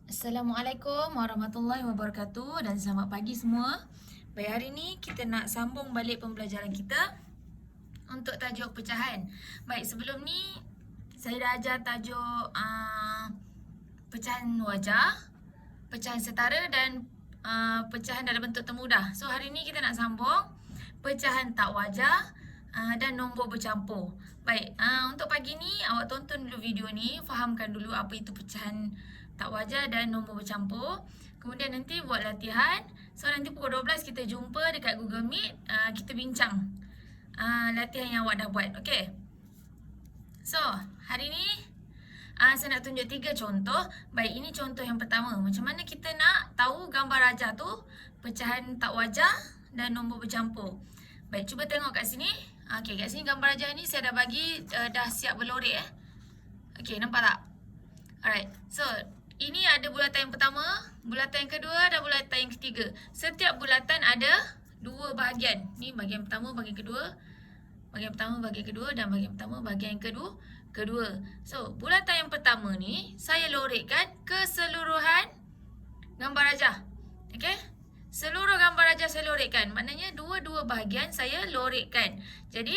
Assalamualaikum warahmatullahi wabarakatuh dan selamat pagi semua. Baik, hari ni kita nak sambung balik pembelajaran kita untuk tajuk pecahan. Baik, sebelum ni saya dah ajar tajuk pecahan wajah, pecahan setara dan pecahan dalam bentuk temudah. So hari ni kita nak sambung pecahan tak wajah dan nombor bercampur. Baik, untuk pagi ni awak tonton dulu video ni, fahamkan dulu apa itu pecahan tak wajah dan nombor bercampur. Kemudian nanti buat latihan. So nanti pukul 12 kita jumpa dekat Google Meet, kita bincang latihan yang awak dah buat. Okay. So hari ni saya nak tunjuk 3 contoh. Baik, ini contoh yang pertama. Macam mana kita nak tahu gambar rajah tu, pecahan tak wajah dan nombor bercampur. Baik, cuba tengok kat sini. Okay, kat sini gambar rajah ni saya dah bagi, dah siap berlorek. Okay, nampak tak? Alright, so ini ada bulatan yang pertama, bulatan yang kedua dan bulatan yang ketiga. Setiap bulatan ada 2 bahagian. Ni bahagian pertama, bahagian kedua. Bahagian pertama, bahagian kedua dan bahagian pertama, bahagian kedua. So, bulatan yang pertama ni saya lorekkan keseluruhan gambar rajah. Okay? Seluruh gambar rajah saya lorekkan. Maknanya dua-dua bahagian saya lorekkan. Jadi,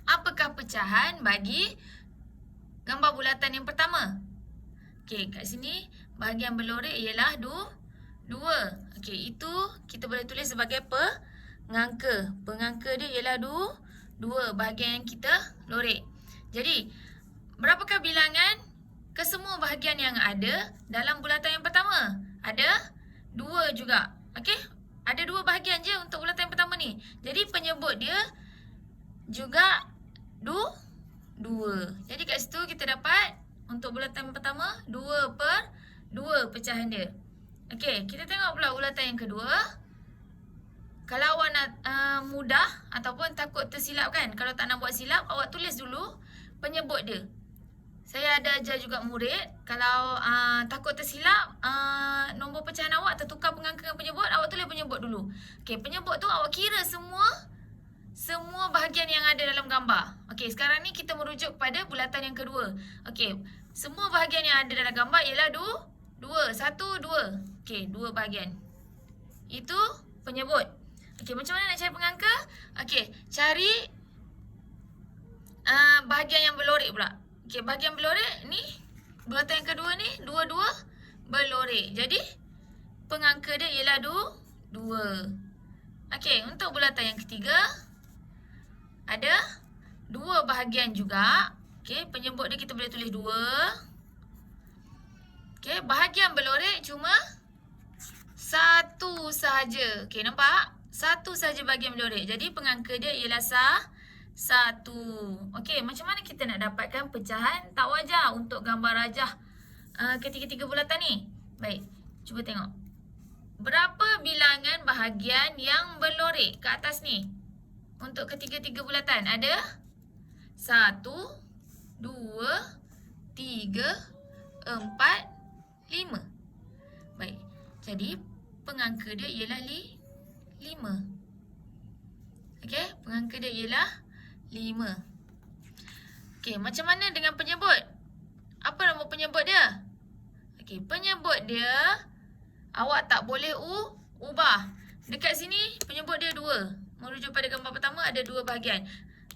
apakah pecahan bagi gambar bulatan yang pertama? Okey, kat sini bahagian berlorek ialah 2. Okey, itu kita boleh tulis sebagai pengangka. Pengangka dia ialah 2 bahagian yang kita lorek. Jadi, berapakah bilangan kesemua bahagian yang ada dalam bulatan yang pertama? Ada 2 juga. Okey, ada 2 bahagian je untuk bulatan yang pertama ni. Jadi, penyebut dia juga 2. Jadi, kat situ kita dapat untuk bulatan pertama 2/2 pecahan dia. Okey, kita tengok pula bulatan yang kedua. Kalau awak nak mudah ataupun takut tersilap kan, kalau tak nak buat silap, awak tulis dulu penyebut dia. Saya ada ajar juga murid, kalau takut tersilap, nombor pecahan awak tertukar pengangka dengan penyebut, awak tulis penyebut dulu. Okey, penyebut tu awak kira semua bahagian yang ada dalam gambar. Okey, sekarang ni kita merujuk kepada bulatan yang kedua. Okey, semua bahagian yang ada dalam gambar ialah 2. 2. Okey, 2 bahagian. Itu penyebut. Okey, macam mana nak cari pengangka? Okey, cari bahagian yang berlorek pula. Okey, bahagian berlorek ni, bulatan yang kedua ni, 2 berlorek. Jadi, pengangka dia ialah 2. Okey, untuk bulatan yang ketiga, ada 2 bahagian juga. Okey, penyebut dia kita boleh tulis 2. Okey, bahagian berlorek cuma 1 sahaja. Okey, nampak? 1 sahaja bahagian berlorek. Jadi, pengangka dia ialah 1. Okey, macam mana kita nak dapatkan pecahan tak wajah untuk gambar rajah ketiga-tiga bulatan ni? Baik, cuba tengok. Berapa bilangan bahagian yang berlorek ke atas ni? Untuk ketiga-tiga bulatan ada 1, 2, 3, 4, 5. Baik, jadi pengangka dia ialah 5. Okey, pengangka dia ialah 5. Okey, macam mana dengan penyebut? Apa nama penyebut dia? Okey, penyebut dia awak tak boleh ubah. Dekat sini penyebut dia 2. Merujuk pada gambar pertama ada 2 bahagian.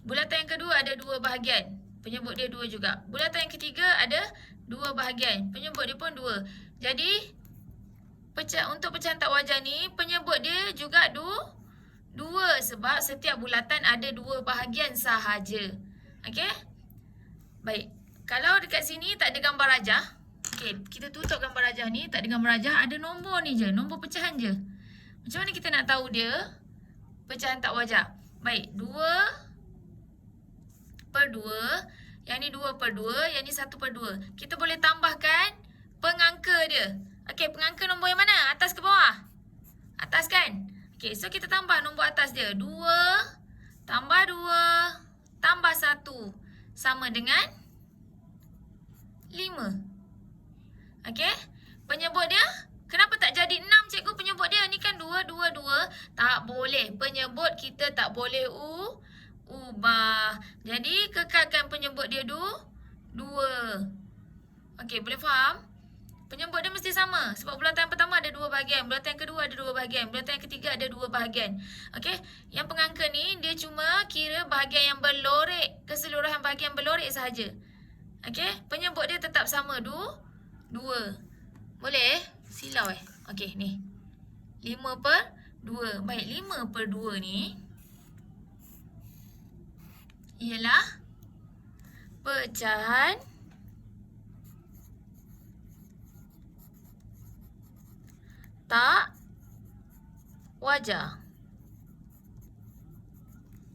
Bulatan yang kedua ada 2 bahagian. Penyebut dia 2 juga. Bulatan yang ketiga ada 2 bahagian. Penyebut dia pun 2. Jadi, untuk pecahan tak wajah ni, penyebut dia juga 2 sebab setiap bulatan ada 2 bahagian sahaja. Okey? Baik. Kalau dekat sini tak ada gambar rajah. Okey, kita tutup gambar rajah ni. Tak ada gambar rajah, ada nombor ni je. Nombor pecahan je. Macam mana kita nak tahu dia pecahan tak wajah? Baik, 2/2. Yang ni 2/2, yang ni 1/2. Kita boleh tambahkan pengangka dia. Okey, pengangka nombor yang mana? Atas ke bawah? Atas kan? Okey, so kita tambah nombor atas dia. 2 tambah 2 tambah 1 sama dengan 5. Okey, penyebut dia kenapa tak jadi 6 cikgu penyebut dia? Ni kan 2. Tak boleh. Penyebut kita tak boleh ubah. Jadi, kekalkan penyebut dia 2. Okey, boleh faham? Penyebut dia mesti sama. Sebab bulatan yang pertama ada 2 bahagian. Bulatan yang kedua ada 2 bahagian. Bulatan yang ketiga ada 2 bahagian. Okey. Yang pengangka ni dia cuma kira bahagian yang berlorek. Keseluruhan bahagian berlorek sahaja. Okey. Penyebut dia tetap sama. 2. Boleh? Silau Okey ni. 5/2. Baik, 5/2 ni ialah pecahan tak wajar.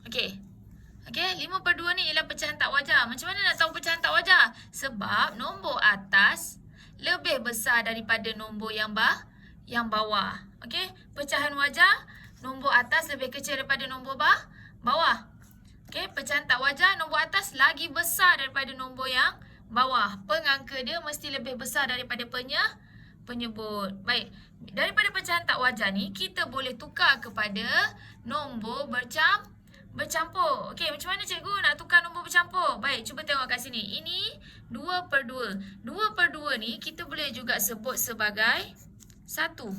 Okey. Okey, 5/2 ni ialah pecahan tak wajar. Macam mana nak tahu pecahan tak wajar? Sebab nombor atas lebih besar daripada nombor yang bawah. Okey, pecahan wajar, nombor atas lebih kecil daripada nombor bawah. Okey, pecahan tak wajar, nombor atas lagi besar daripada nombor yang bawah. Pengangka dia mesti lebih besar daripada penyebut. Baik, daripada pecahan tak wajar ni, kita boleh tukar kepada nombor bercampur. Okey, macam mana cikgu nak tukar nombor bercampur? Baik, cuba tengok kat sini. Ini 2/2. 2/2 ni kita boleh juga sebut sebagai 1.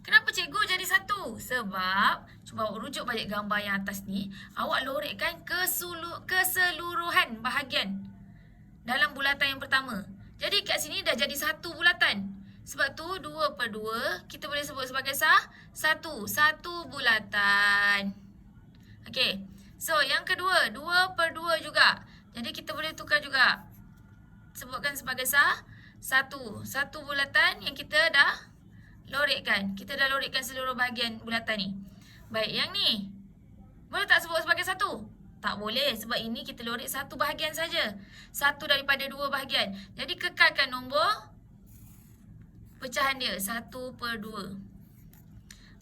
Kenapa cikgu jadi 1? Sebab, cuba awak rujuk balik gambar yang atas ni. Awak lorekkan keseluruhan bahagian dalam bulatan yang pertama. Jadi kat sini dah jadi 1 bulatan. Sebab tu 2/2 kita boleh sebut sebagai 1 bulatan. Okey. So yang kedua 2/2 juga. Jadi kita boleh tukar juga. Sebutkan sebagai 1 bulatan yang kita dah lorekkan. Kita dah lorekkan seluruh bahagian bulatan ni. Baik, yang ni boleh tak sebut sebagai 1? Tak boleh, sebab ini kita lorek 1 bahagian saja. 1 daripada 2 bahagian. Jadi kekalkan nombor pecahan dia 1/2.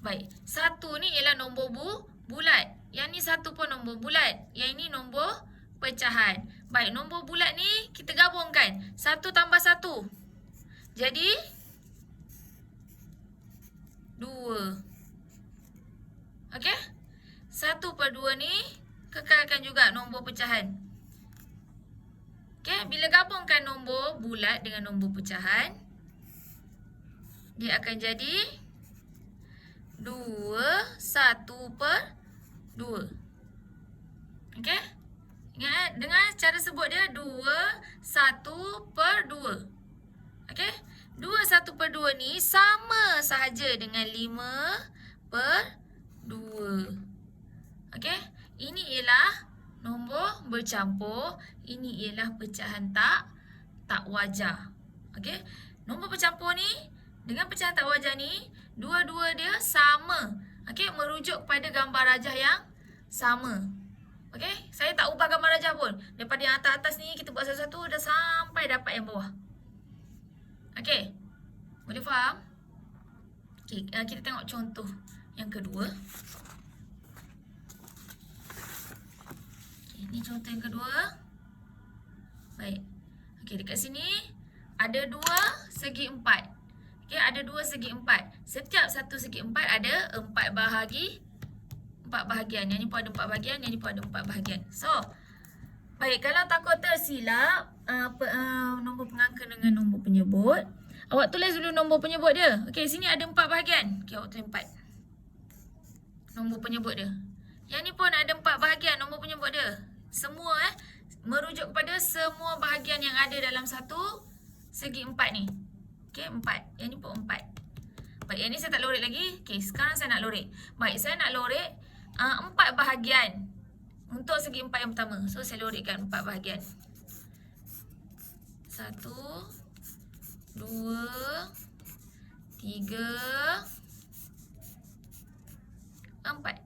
Baik, 1 ni ialah nombor bulat. Yang ni 1 pun nombor bulat. Yang ini nombor pecahan. Baik, nombor bulat ni kita gabungkan. 1 tambah 1. Jadi 2. Okey? 1/2 ni kekalkan juga nombor pecahan. Okey, bila gabungkan nombor bulat dengan nombor pecahan, dia akan jadi 1/2. Okey? Ingat dengan cara sebut dia 1/2. Okey? 1/2 ni sama sahaja dengan 5/2. Okey? Ini ialah nombor bercampur. Ini ialah pecahan tak wajar. Okey? Nombor bercampur ni dengan pecahan tak wajar ni, dua-dua dia sama. Okey? Merujuk kepada gambar rajah yang sama. Okey? Saya tak ubah gambar rajah pun. Daripada yang atas-atas ni kita buat satu-satu dah sampai dapat yang bawah. Okey? Boleh faham? Okey, kita tengok contoh yang kedua. Okey, ni contoh yang kedua. Baik. Okey, dekat sini ada 2 segi 4. Okey, ada 2 segi 4. Setiap satu segi 4 ada 4 bahagian. Yang ni pun ada 4 bahagian, yang ni pun ada 4 bahagian. So, baik, kalau takut tersilap nombor pengangka dengan nombor penyebut, awak tulis dulu nombor penyebut dia. Okey, sini ada 4 bahagian. Okey, awak tulis 4. Nombor penyebut dia. Yang ni pun ada 4 bahagian nombor penyebut dia. Semua merujuk kepada semua bahagian yang ada dalam satu segi 4 ni. Okey, 4. Yang ni pun 4. Baik, yang ni saya tak lorek lagi. Okey, sekarang saya nak lorek. Baik, saya nak lorek 4 bahagian untuk segi 4 yang pertama. So, saya lorekkan 4 bahagian. 1, 2, 3, 4.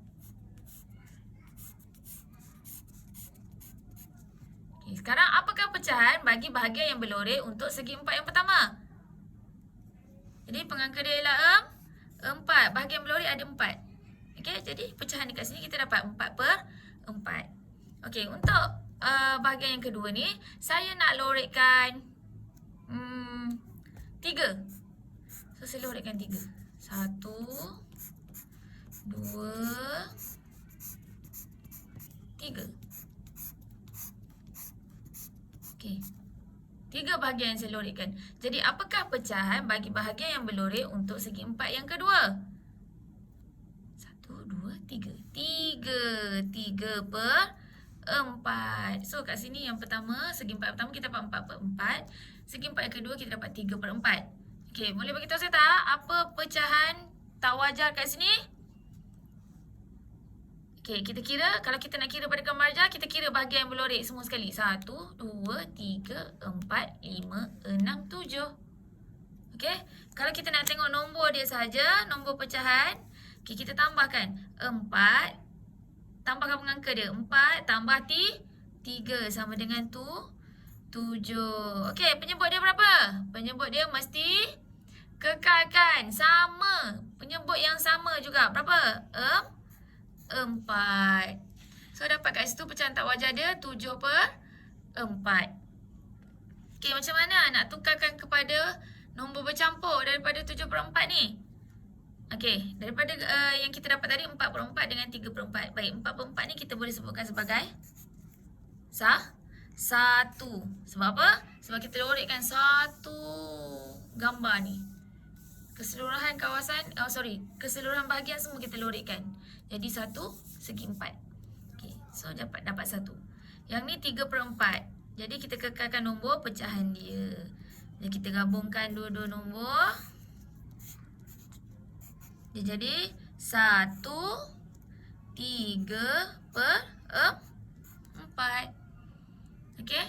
Okay, sekarang apakah pecahan bagi bahagian yang berlorek untuk segi 4 yang pertama? Jadi pengangka dia ialah 4. Bahagian berlorek ada 4. Okey, jadi pecahan dekat sini kita dapat 4/4. Okey, untuk bahagian yang kedua ni, saya nak lorekkan 3. So, saya lorekkan 3. 1, 2, 3. Okey. 3 bahagian yang saya lorikkan. Jadi apakah pecahan bagi bahagian yang berlorik untuk segi 4 yang kedua? 1, 2, 3. 3 per 4. So kat sini yang pertama, segi 4 pertama kita dapat 4 per 4. Segi 4 yang kedua kita dapat 3 per 4. Okey, boleh bagi tahu saya tak apa pecahan tak wajar kat sini? Okey, kita kira. Kalau kita nak kira pada gambar ajar, kita kira bahagian yang berlorik semua sekali. 1, 2, 3, 4, 5, 6, 7. Okey, kalau kita nak tengok nombor dia saja, nombor pecahan, okey, kita tambahkan 4. Tambahkan pengangka dia. 4 tambah 3 sama dengan 7. Okey, penyebut dia berapa? Penyebut dia mesti kekalkan. Sama. Penyebut yang sama juga. Berapa? 4. So, dapat kat situ pecahan tak wajar dia 7 per 4. Okey, macam mana nak tukarkan kepada nombor bercampur daripada 7 per 4 ni? Okey, daripada yang kita dapat tadi 4 per 4 dengan 3 per 4. Baik, 4 per 4 ni kita boleh sebutkan sebagai 1. Sebab apa? Sebab kita lorikkan satu gambar ni. Keseluruhan kawasan, keseluruhan bahagian semua kita lorikkan. Jadi 1 segi 4. Okey, so dapat 1. Yang ni 3 per 4. Jadi kita kekalkan nombor pecahan dia. Jadi kita gabungkan dua-dua nombor. Dia jadi 1, 3 per 4. Okey.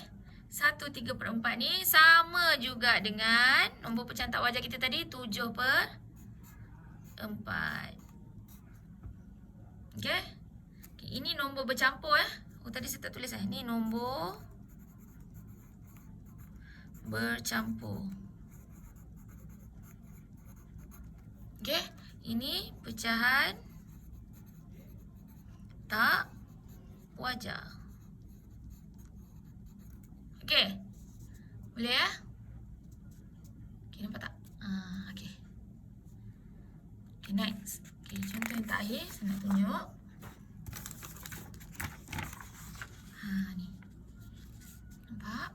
1, 3 per 4 ni sama juga dengan nombor pecahan tak wajar kita tadi 7 per 4. Okey. Okay, ini nombor bercampur tadi saya tak tulis Ni nombor bercampur. Okey. Ini pecahan tak wajar. Okey. Boleh ya? Okey, nampak tak? Okey. Okey, next. Okey, contoh yang terakhir saya nak tunjuk. Ni. Nampak?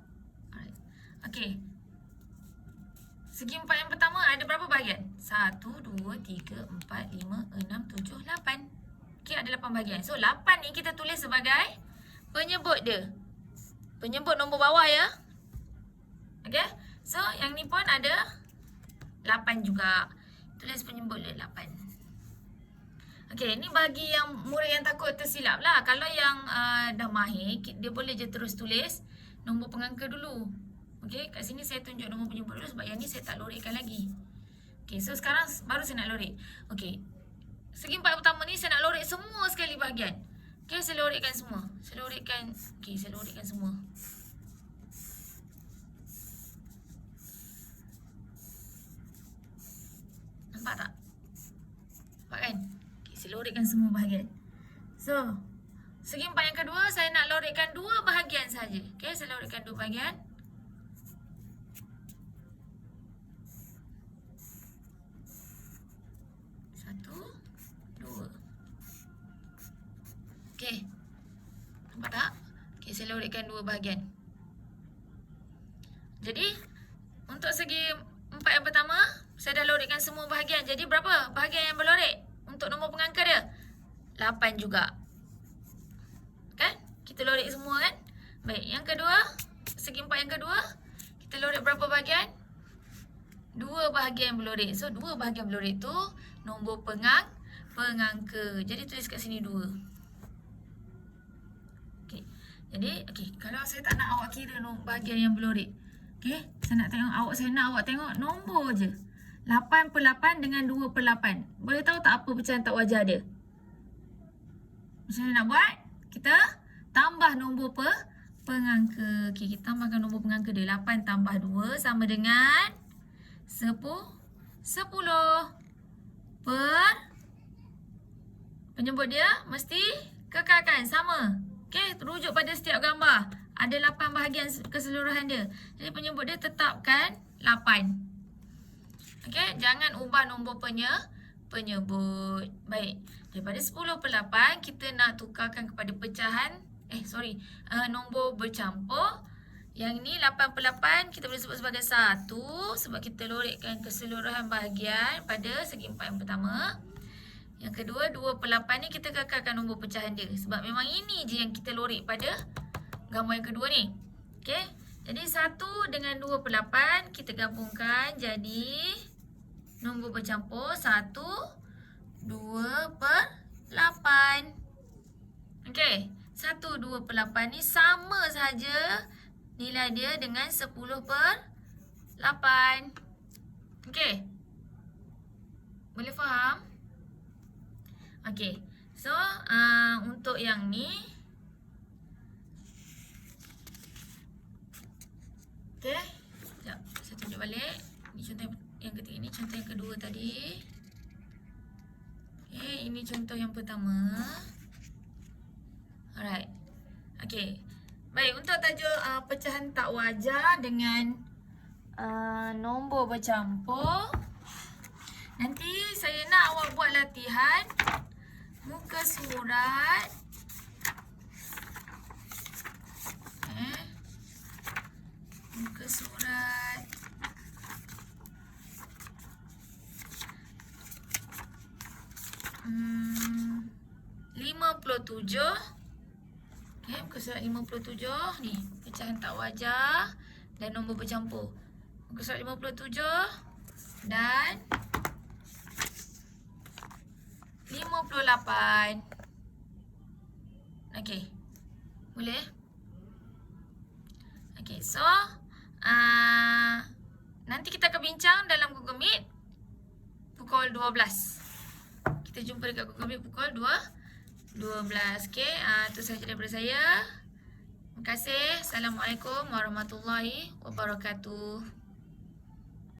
Alright. Okey. Segi 4 yang pertama ada berapa bahagian? 1, 2, 3, 4, 5, 6, 7, 8. Okey, ada 8 bahagian. So, 8 ni kita tulis sebagai penyebut dia. Penyebut nombor bawah ya. Okey. So, yang ni pun ada 8 juga. Tulis penyebut dia 8. Okey, ni bagi yang murid yang takut tersilap lah. Kalau yang dah mahir, dia boleh je terus tulis nombor pengangka dulu. Okey, kat sini saya tunjuk nombor penyebut dulu sebab yang ni saya tak lorikkan lagi. Okey, so sekarang baru saya nak lorik. Okey, segi 4 pertama ni saya nak lorik semua sekali bahagian. Okey, saya lorikkan semua. Saya lorikkan semua. Nampak tak? Nampak kan? Okey, saya lorikkan semua bahagian. So, segi 4 yang kedua saya nak lorikkan 2 bahagian saja. Okey, saya lorikkan 2 bahagian. Okey. Nampak tak? Okey, saya lorikkan 2 bahagian. Jadi, untuk segi 4 yang pertama, saya dah lorikkan semua bahagian. Jadi, berapa bahagian yang berlorik? Untuk nombor pengangka dia? 8 juga. Kan? Kita lorik semua kan? Baik, yang kedua, segi 4 yang kedua, kita lorik berapa bahagian? 2 bahagian yang berlorik. So, 2 bahagian berlorik tu nombor pengangka. Jadi, tulis kat sini 2. Jadi, kalau saya tak nak awak kira bahagian yang berlorik. Saya nak awak tengok nombor je. 8 per 8 dengan 2 per 8. Boleh tahu tak apa pecahan tak wajar dia? Macam mana nak buat? Kita tambah nombor pengangka. Kita tambahkan nombor pengangka dia. 8 tambah 2 sama dengan 10 per penyebut dia mesti kekalkan sama. Rujuk pada setiap gambar. Ada 8 bahagian keseluruhan dia. Jadi penyebut dia tetapkan 8. Jangan ubah nombor penyebut. Baik. Daripada 10 per 8, kita nak tukarkan kepada pecahan. Nombor bercampur. Yang ni 88 kita boleh sebut sebagai 1 sebab kita lorikkan keseluruhan bahagian pada segi 4 yang pertama. Yang kedua, 28 ni kita kekalkan nombor pecahan dia sebab memang ini je yang kita lorik pada gambar yang kedua ni. Okey. Jadi 1 dengan 28 kita gabungkan jadi nombor bercampur 1 2 per 8. Okey. 1 2 per 8 ni sama saja nilai dia dengan 10 per 8. Okey. Boleh faham? Okey. So, untuk yang ni. Okey. Sekejap. Saya tunjuk balik. Ini contoh yang ketiga ni. Contoh yang kedua tadi. Okey. Ini contoh yang pertama. Alright. Okey. Baik, untuk tajuk pecahan tak wajar dengan nombor bercampur, nanti saya nak awak buat latihan muka surat. Muka surat 57. Okay, muka surat 57 ni pecahan tak wajar dan nombor bercampur. Muka surat 57 dan 58. Okey. Boleh? Okey, so nanti kita akan bincang dalam Google Meet pukul 12. Kita jumpa dekat Google Meet pukul 12. Okey, itu sahaja daripada saya. Terima kasih. Assalamualaikum warahmatullahi wabarakatuh.